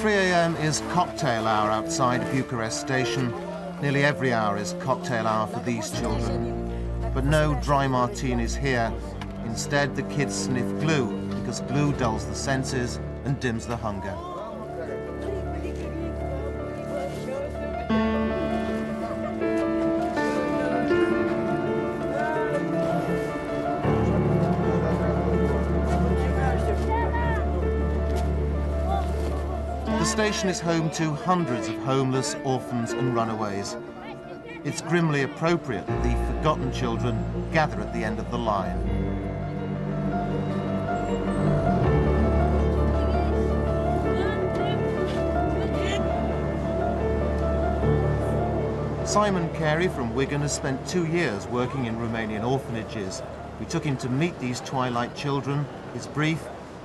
3 a.m. is cocktail hour outside Bucharest station. Nearly every hour is cocktail hour for these children. But no dry martinis here. Instead, the kids sniff glue, because glue dulls the senses and dims the hunger. The station is home to hundreds of homeless, orphans and runaways. It's grimly appropriate that the forgotten children gather at the end of the line. Simon Carey from Wigan has spent 2 years working in Romanian orphanages. We took him to meet these Twilight children. His brief: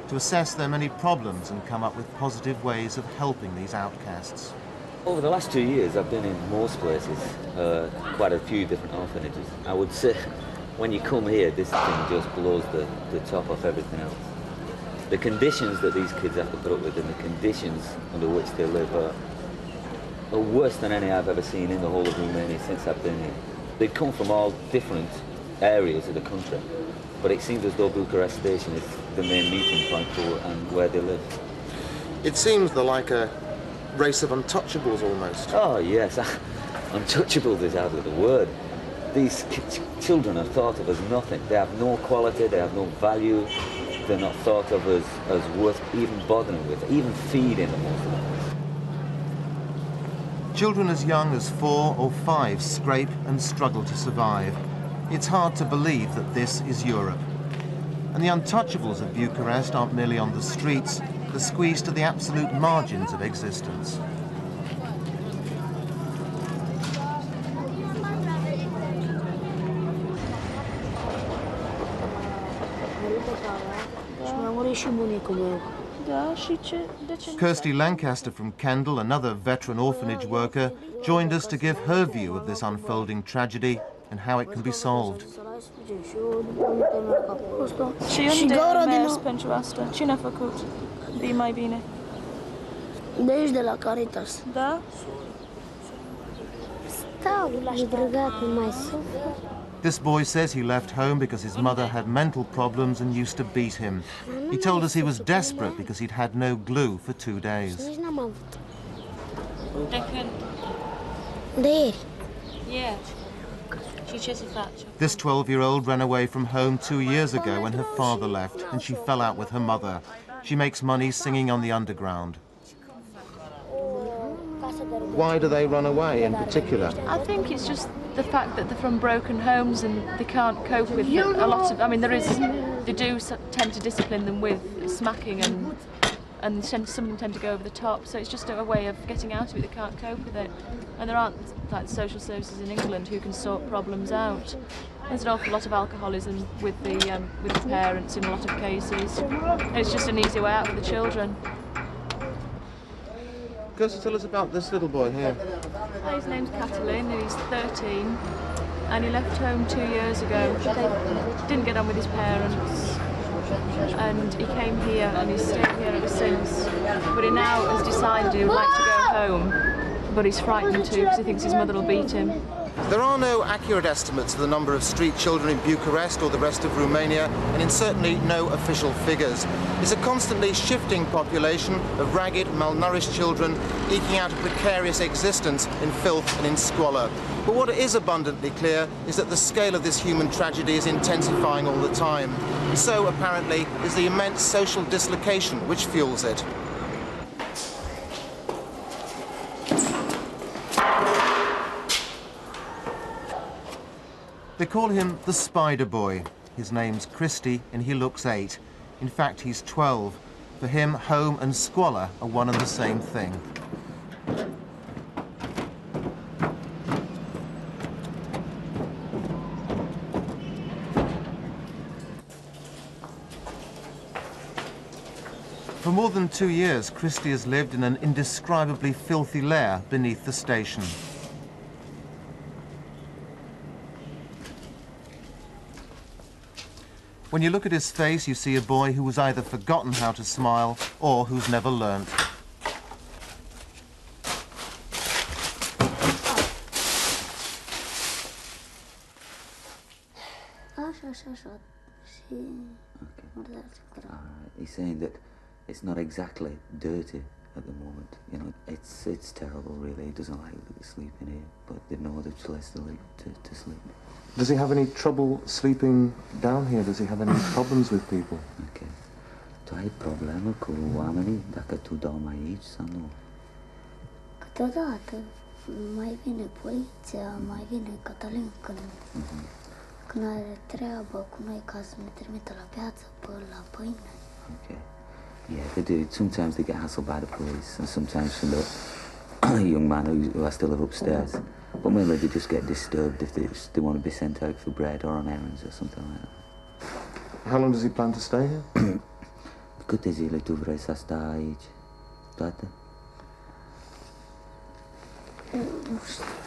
to assess their many problems and come up with positive ways of helping these outcasts. Over the last 2 years, I've been in most places, quite a few different orphanages. I would say when you come here, this thing just blows the top off everything else. The conditions that these kids have to put up with and the conditions under which they live are worse than any I've ever seen in the whole of Romania since I've been here. They come from all different areas of the country, but it seems as though Bucharest station is the main meeting point for and where they live. It seems they're like a race of untouchables almost. Oh yes, untouchables is hardly the word. These children are thought of as nothing. They have no quality, they have no value. They're not thought of as worth even bothering with, even feeding them most of them. Children as young as 4 or 5 scrape and struggle to survive. It's hard to believe that this is Europe. And the untouchables of Bucharest aren't merely on the streets, they're squeezed to the absolute margins of existence. Kirsty Lancaster from Kendal, another veteran orphanage worker, joined us to give her view of this unfolding tragedy and how it can be solved. Și unde a mers pentru asta? Cine a făcut? De mai bine. De aici, de la Caritas. Da? Stau la drăgatul mai suflet. This boy says he left home because his mother had mental problems and used to beat him. He told us he was desperate because he'd had no glue for 2 days. Nici n-am avut. De când? De ieri. Yeah. Și ce se face? This 12-year-old ran away from home 2 years ago when her father left and she fell out with her mother. She makes money singing on the underground. Why do they run away in particular? I think it's just the fact that they're from broken homes and they can't cope with a lot of. I mean, they do tend to discipline them with smacking and some of them tend to go over the top. So it's just a way of getting out of it. They can't cope with it, and there aren't like social services in England who can sort problems out. There's an awful lot of alcoholism with the parents in a lot of cases. And it's just an easy way out for the children. Kirsty, tell us about this little boy here. His name's Catalin and he's 13 and he left home 2 years ago. He didn't get on with his parents and he came here and he's stayed here ever since. But he now has decided he would like to go home, but he's frightened too because he thinks his mother will beat him. There are no accurate estimates of the number of street children in Bucharest or the rest of Romania, and certainly no official figures. It's a constantly shifting population of ragged, malnourished children eking out a precarious existence in filth and in squalor. But what is abundantly clear is that the scale of this human tragedy is intensifying all the time. So, apparently, is the immense social dislocation which fuels it. They call him the Spider Boy. His name's Christy and he looks 8. In fact, he's 12. For him, home and squalor are one and the same thing. For more than 2 years, Christy has lived in an indescribably filthy lair beneath the station. When you look at his face, you see a boy who has either forgotten how to smile or who's never learnt. He's saying that it's not exactly dirty at the moment. You know, it's terrible, really. He doesn't like sleeping here, but they know the place to sleep. Does he have any trouble sleeping down here? Does he have any problems with people? Okay. Tu ai probleme cu oamenii dacă tu dormi aici sau nu? Câteodată mai vine poliția, mai vine Cătălin când are treabă cu noi ca să ne trimită la piață, la pâine. Okay. Yeah, they do. Sometimes they get hassled by the police, and sometimes from the young man who I still live upstairs. But mainly they just get disturbed if they want to be sent out for bread or on errands or something like that. How long does he plan to stay here? Câte zile tu vrei să stai aici? Toate?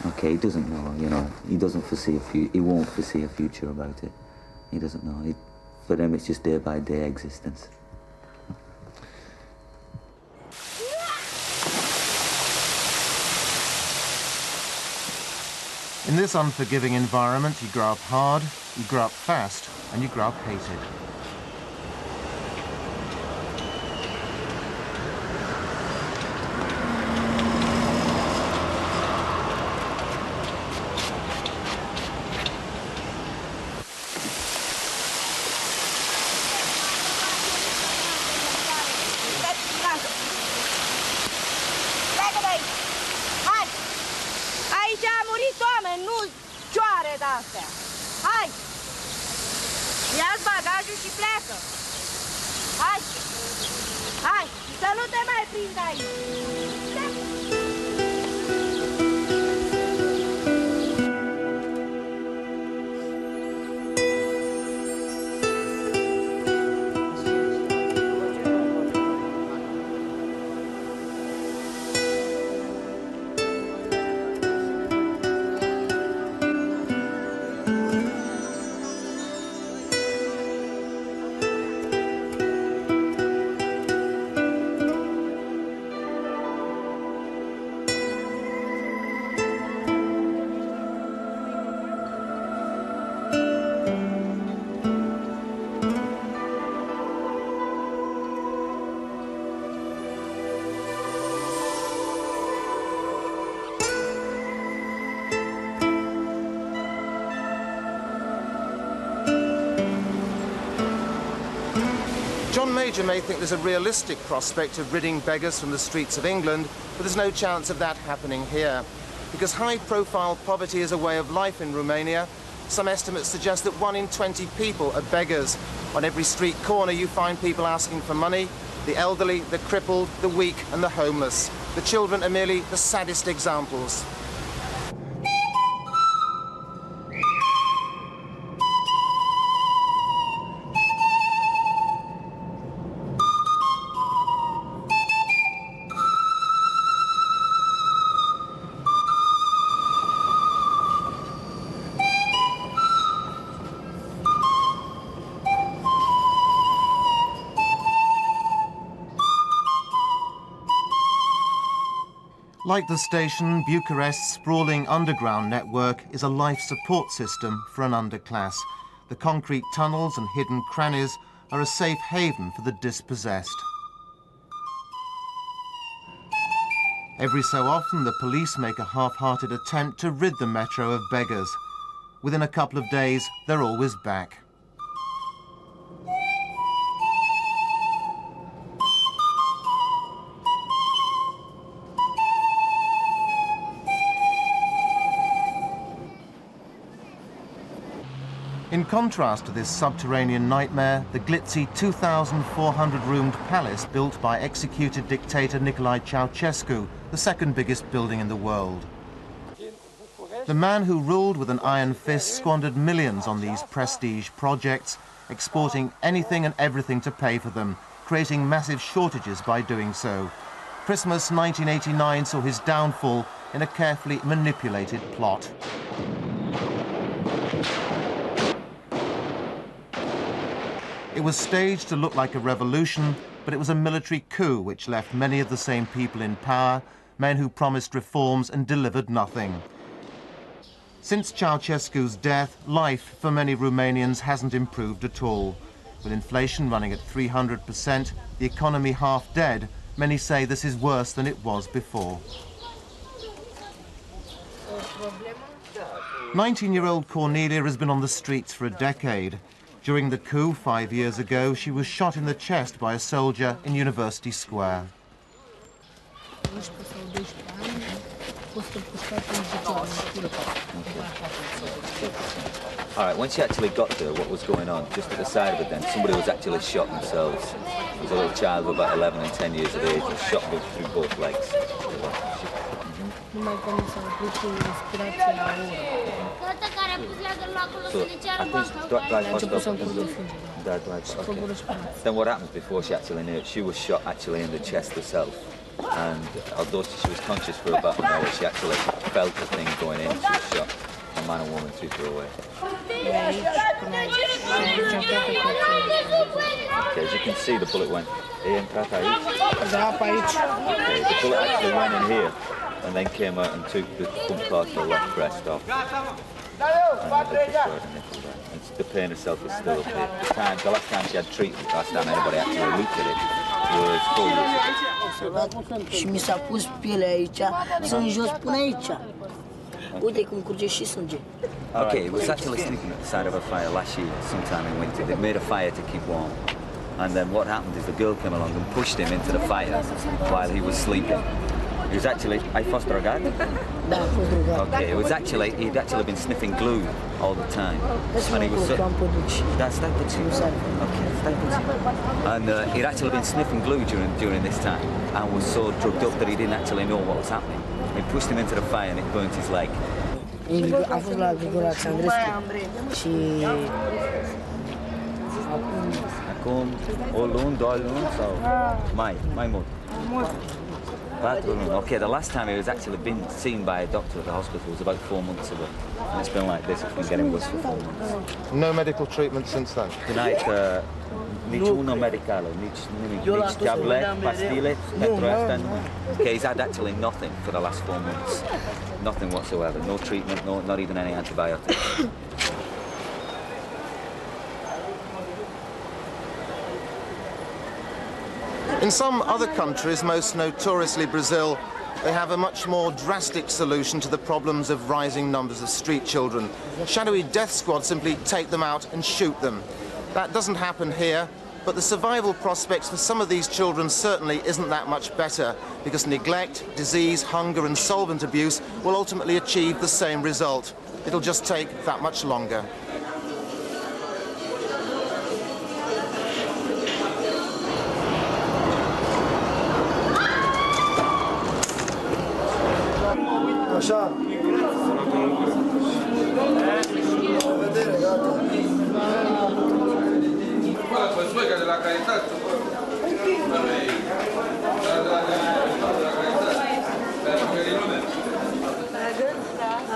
Okay, he doesn't know, you know. He doesn't foresee he won't foresee a future about it. He doesn't know. For them, it's just day-by-day existence. In this unforgiving environment, you grow up hard, you grow up fast, and you grow up hated. Hai! Ia-ți bagajul și pleacă! Hai! Hai! Să nu te mai prind aici! John Major may think there's a realistic prospect of ridding beggars from the streets of England, but there's no chance of that happening here. Because high-profile poverty is a way of life in Romania, some estimates suggest that 1 in 20 people are beggars. On every street corner you find people asking for money, the elderly, the crippled, the weak and the homeless. The children are merely the saddest examples. Like the station, Bucharest's sprawling underground network is a life support system for an underclass. The concrete tunnels and hidden crannies are a safe haven for the dispossessed. Every so often, the police make a half-hearted attempt to rid the metro of beggars. Within a couple of days, they're always back. In contrast to this subterranean nightmare, the glitzy 2,400-roomed palace built by executed dictator Nicolae Ceausescu, the second biggest building in the world. The man who ruled with an iron fist squandered millions on these prestige projects, exporting anything and everything to pay for them, creating massive shortages by doing so. Christmas 1989 saw his downfall in a carefully manipulated plot. It was staged to look like a revolution, but it was a military coup which left many of the same people in power, men who promised reforms and delivered nothing. Since Ceausescu's death, life for many Romanians hasn't improved at all. With inflation running at 300%, the economy half dead, many say this is worse than it was before. 19-year-old Cornelia has been on the streets for a decade. During the coup 5 years ago, she was shot in the chest by a soldier in University Square. All right, when she actually got there, what was going on? Just at the side of it then, somebody was actually shot themselves. There was a little child of about 11 and 10 years of age and shot through both legs. So, then what happens before she actually knew it? She was shot actually in the chest herself. And although she was conscious for about an hour, she actually felt the thing going in. She was shot. A man and woman took her away. Okay, as you can see, the bullet went in. Okay, the bullet actually went in here and then came out and took the front part of the left breast off. And the pain itself is still up here. The last time she had treatment, last time anybody actually looked at it, was 4 years ago. Și mi s-a pus pielea aici, sunt jos până aici. Uite cum curge și sânge. Okay, it was actually sleeping at the side of a fire last year, sometime in winter. They made a fire to keep warm. And then what happened is the girl came along and pushed him into the fire while he was sleeping. He was actually, ai fost drogat? Da, a fost drogat. Okay, he'd actually been sniffing glue all the time. And he was so, that's okay, and he'd actually been sniffing glue during this time and was so drugged up that he didn't actually know what was happening. He pushed him into the fire and it burnt his leg. A fost la Grigol Alexandrescu și Acum o lună, 2 luni sau mai mult? 4 luni. Okay, the last time he was actually been seen by a doctor at the hospital was about 4 months ago. And it's been like this, it's been getting worse for 4 months. No medical treatment since then? Tonight, niciuna medicală, nici tablet, pastile, pentru asta. Okay, he's had actually nothing for the last 4 months. Nothing whatsoever, no treatment, not even any antibiotics. In some other countries, most notoriously Brazil, they have a much more drastic solution to the problems of rising numbers of street children. Shadowy death squads simply take them out and shoot them. That doesn't happen here, but the survival prospects for some of these children certainly isn't that much better, because neglect, disease, hunger and solvent abuse will ultimately achieve the same result. It'll just take that much longer. Așa. De la caritate.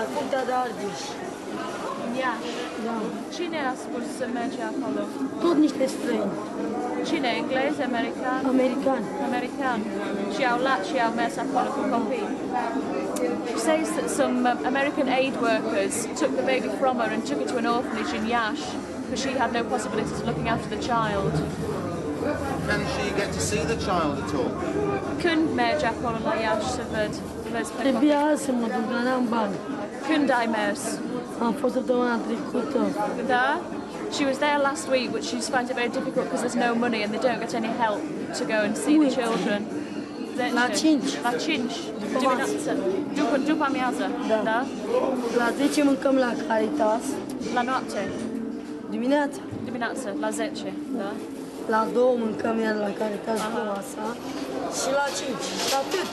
Acum te-a de Argeș. Ia. Cine a spus să merge acolo? Tot niște străini. Cine? Englezi? American? American. American. Și au luat și au mers acolo cu copii. She says that some American aid workers took the baby from her and took it to an orphanage in Iași because she had no possibilities of looking after the child. Can she get to see the child at all? Când merge acolo la Iași să vezi pe copii? Trebuia să mă duc, dar n-am bani. Când ai mers? Am fost săptămâna trecută. Da? She was there last week, but she finds it very difficult because there's no money and they don't get any help to go and see the children. La 5. La 5. Dimineața. După amiază. Da? La 10 mâncăm la Caritas. La noapte. Dimineața. Dimineața, la 10. Da? La 2 mâncăm iar la Caritas cu masa. Și la 5. Și atât.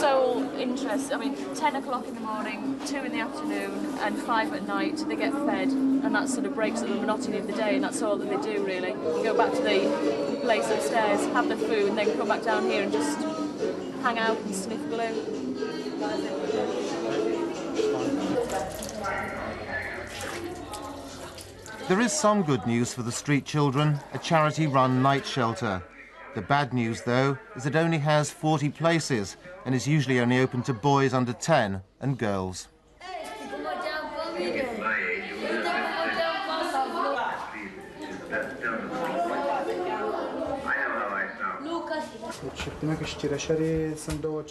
So interesting. I mean, 10 o'clock in the morning, 2 in the afternoon, and 5 at night. They get fed, and that sort of breaks up the monotony of the day, and that's all that they do really. You go back to the place upstairs, have the food, and then come back down here and just hang out and sniff glue. There is some good news for the street children, a charity-run night shelter. The bad news, though, is it only has 40 places and is usually only open to boys under 10 and girls.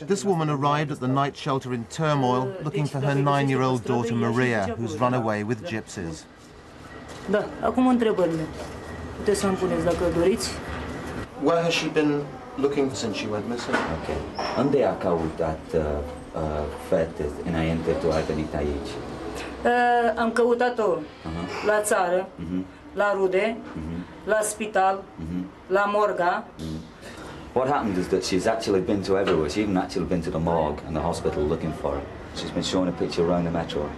This woman arrived at the night shelter in turmoil looking for her 9-year-old daughter Maria, who's run away with gypsies. Da, acum întrebările. Puteți să-mi puneți dacă doriți. Where has she been looking since she went missing? Ok. Unde a căutat fete înainte tu ai venit aici? Am căutat-o la țară, la rude, la spital, la morga. What happened is that she's actually been to everywhere. She's even actually been to the morgue and the hospital looking for her. She's been showing a picture around the metro.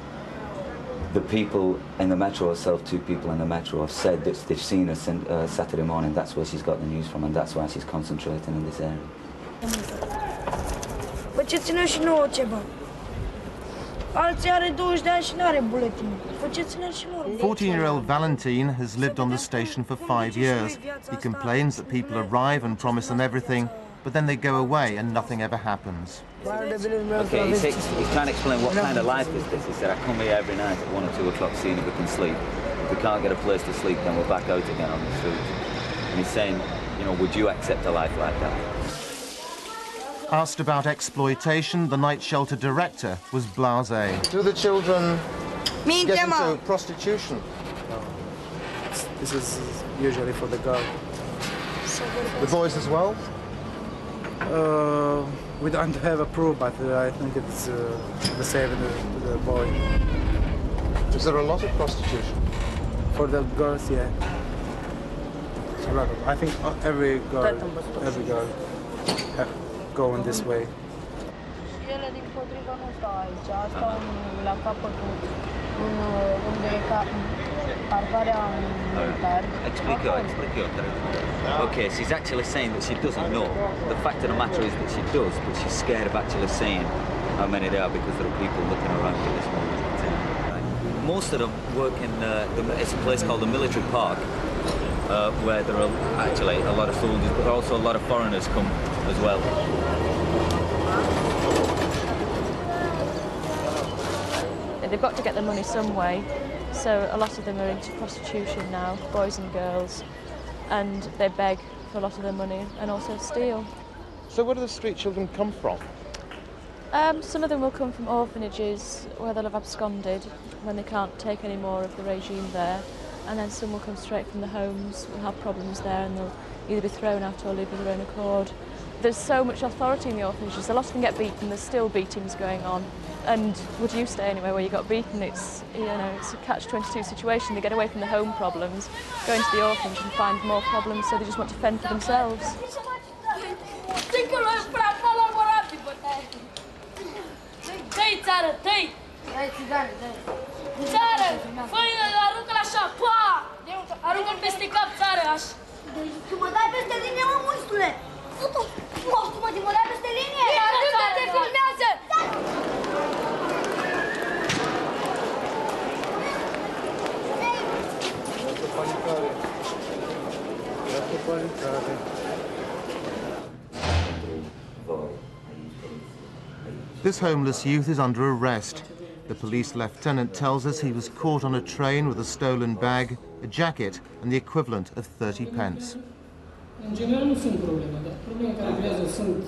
The people in the metro herself, 2 people in the metro, have said that they've seen her since Saturday morning. That's where she's got the news from, and that's why she's concentrating in this area. Faceți-ne și nouă ceva. Alții are 20 de ani și n-are buletin. Faceți-ne și nouă. 14-year-old Valentine has lived on the station for 5 years. He complains that people arrive and promise them everything, but then they go away and nothing ever happens. Okay, he's trying to explain what kind of life is this. He said, I come here every night at 1 or 2 o'clock seeing if we can sleep. If we can't get a place to sleep, then we're back out again on the street. And he's saying, you know, would you accept a life like that? Asked about exploitation, the night shelter director was blasé. Do the children get into prostitution? This is usually for the girl. The boys as well? We don't have a proof, but I think it's the same to the boy. Is there a lot of prostitution? For the girls, yeah. A lot of. I think every girl go in this way. Ele din potrivă nu stau aici, stau la capătul unde e parcarea militar. Explic eu. Okay, she's actually saying that she doesn't know. The fact of the matter is that she does, but she's scared of actually saying how many there are because there are people looking around at this moment in time. Most of them work in, it's a place called the Military Park, where there are actually a lot of soldiers, but also a lot of foreigners come as well. They've got to get the money some way, so a lot of them are into prostitution now, boys and girls, and they beg for a lot of their money and also steal. So where do the street children come from? Some of them will come from orphanages where they'll have absconded when they can't take any more of the regime there, and then some will come straight from the homes, will have problems there, and they'll either be thrown out or leave of their own accord. There's so much authority in the orphanages, a lot of them get beaten, there's still beatings going on. And would you stay anywhere where you got beaten? It's, you know, it's a catch-22 situation. They get away from the home problems, go into the orphanage and find more problems, so they just want to fend for themselves. Aruncă-l peste cap, țară, așa. Tu mă dai peste linie, mă, muistule! Tu mă dai peste linie! Aruncă, te filmează! This homeless youth is under arrest. The police lieutenant tells us he was caught on a train with a stolen bag, a jacket and the equivalent of 30 pence. În general nu sunt probleme, dar probleme care creează sunt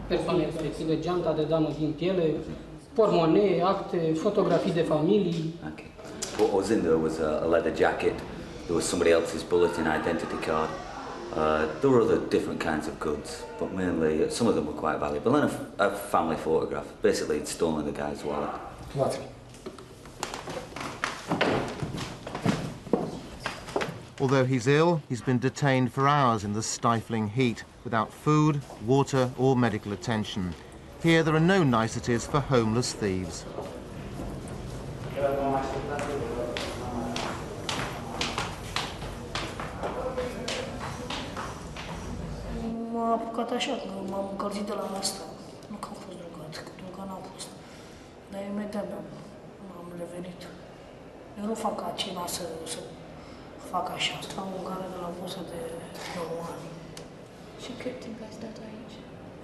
persoane respective, geanta de damă din piele, pormonee, acte, fotografii de familii. Okay. What was in there was a leather jacket, there was somebody else's bulletin identity card, there were other different kinds of goods, but mainly some of them were quite valuable, and a family photograph. Basically, he'd stolen the guy's wallet. What? Although he's ill, he's been detained for hours in the stifling heat, without food, water or medical attention. Here there are no niceties for homeless thieves. M-a apucat așa, că m-am încălzit de la asta. Nu că am fost drogat, că drogat n-am fost. Dar imediat m-am revenit. Eu nu fac ca cineva să fac așa. Am o gară de la vârstă de 9 ani. Și cât timp ai stat aici?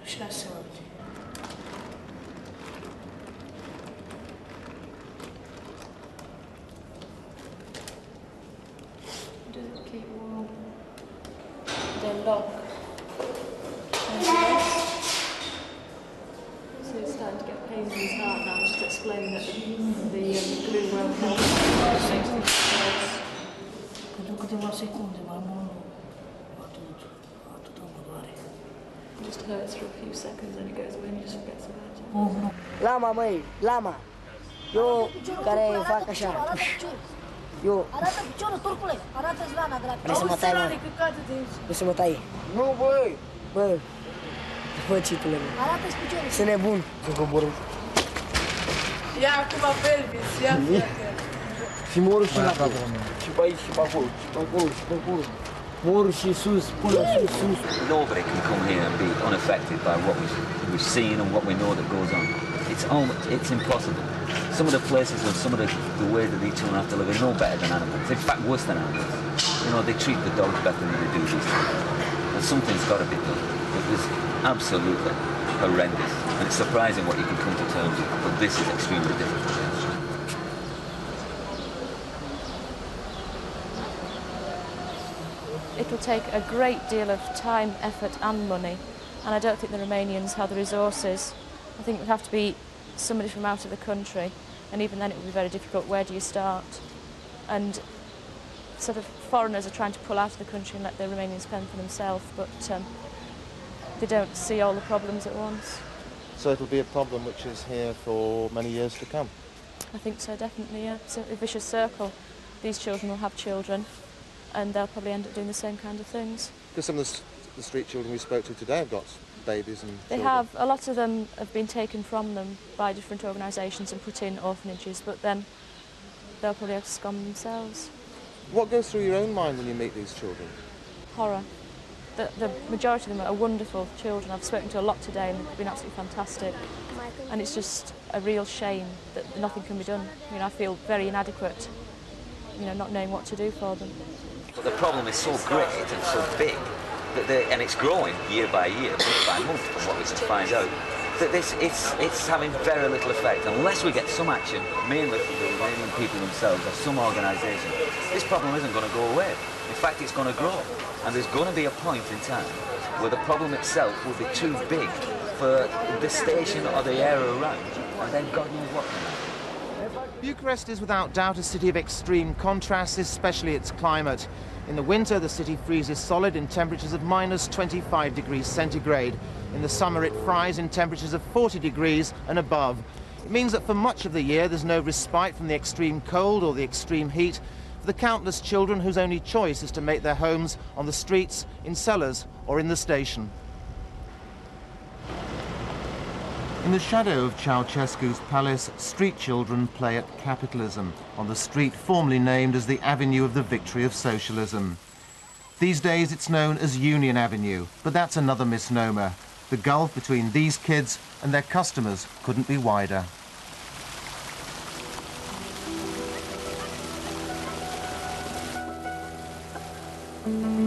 6 ani. Does it keep warm? They're locked. So he's starting to get pains in his heart now. I'm just explaining that the glue won't help. Makes things worse. Pentru câteva secunde, mai mult nu. Atât mă doare. It just hurts for a few seconds and it goes away and he just forgets about it. Oh, nu. Lama, măi, lama. Eu care fac așa. Eu... Arată piciorul, turcule! Arată-ți rana de la Vrei să mă tai, mă? Vrei să mă tai? Nu, băi! Bă, bă, citule, mă. Arată-ți piciorul! Sunt nebun. Sunt coborât. Ia acum pelvis, ia și morul și la capul. Și pe aici, și pe acolo, și pe acolo, și pe acolo. Morul și sus, până sus, sus. Nobody can come here and be unaffected by what we've seen and what we know that goes on. It's impossible. Some of the places and some of the ways that these children have to live are no better than animals. In fact, worse than animals. You know, they treat the dogs better than they do these things. And something's got to be done. It was absolutely horrendous. And it's surprising what you can come to terms with. But this is extremely difficult. It will take a great deal of time, effort and money, and I don't think the Romanians have the resources. I think it would have to be somebody from out of the country, and even then it would be very difficult. Where do you start? And sort of foreigners are trying to pull out of the country and let the Romanians fend for themselves, but they don't see all the problems at once. So it'll be a problem which is here for many years to come? I think so, definitely, yeah. It's a vicious circle. These children will have children, and they'll probably end up doing the same kind of things. Because some of the street children we spoke to today have got babies and They children. have. A lot of them have been taken from them by different organisations and put in orphanages, but then they'll probably have to scum themselves. What goes through your own mind when you meet these children? Horror. The majority of them are wonderful children. I've spoken to a lot today and they've been absolutely fantastic. And it's just a real shame that nothing can be done. You know, I feel very inadequate, you know, not knowing what to do for them. But the problem is so great and so big, and it's growing year by year, month by month, from what we can find out, that it's having very little effect. Unless we get some action, mainly from the Romanian people themselves or some organisation, this problem isn't going to go away. In fact, it's going to grow. And there's going to be a point in time where the problem itself will be too big for the station or the area around, and then God knows what can happen. Bucharest is without doubt a city of extreme contrasts, especially its climate. In the winter, the city freezes solid in temperatures of minus 25 degrees centigrade. In the summer, it fries in temperatures of 40 degrees and above. It means that for much of the year, there's no respite from the extreme cold or the extreme heat for the countless children whose only choice is to make their homes on the streets, in cellars, or in the station. In the shadow of Ceausescu's palace, street children play at capitalism on the street formerly named as the Avenue of the Victory of Socialism. These days it's known as Union Avenue, but that's another misnomer. The gulf between these kids and their customers couldn't be wider. Mm-hmm.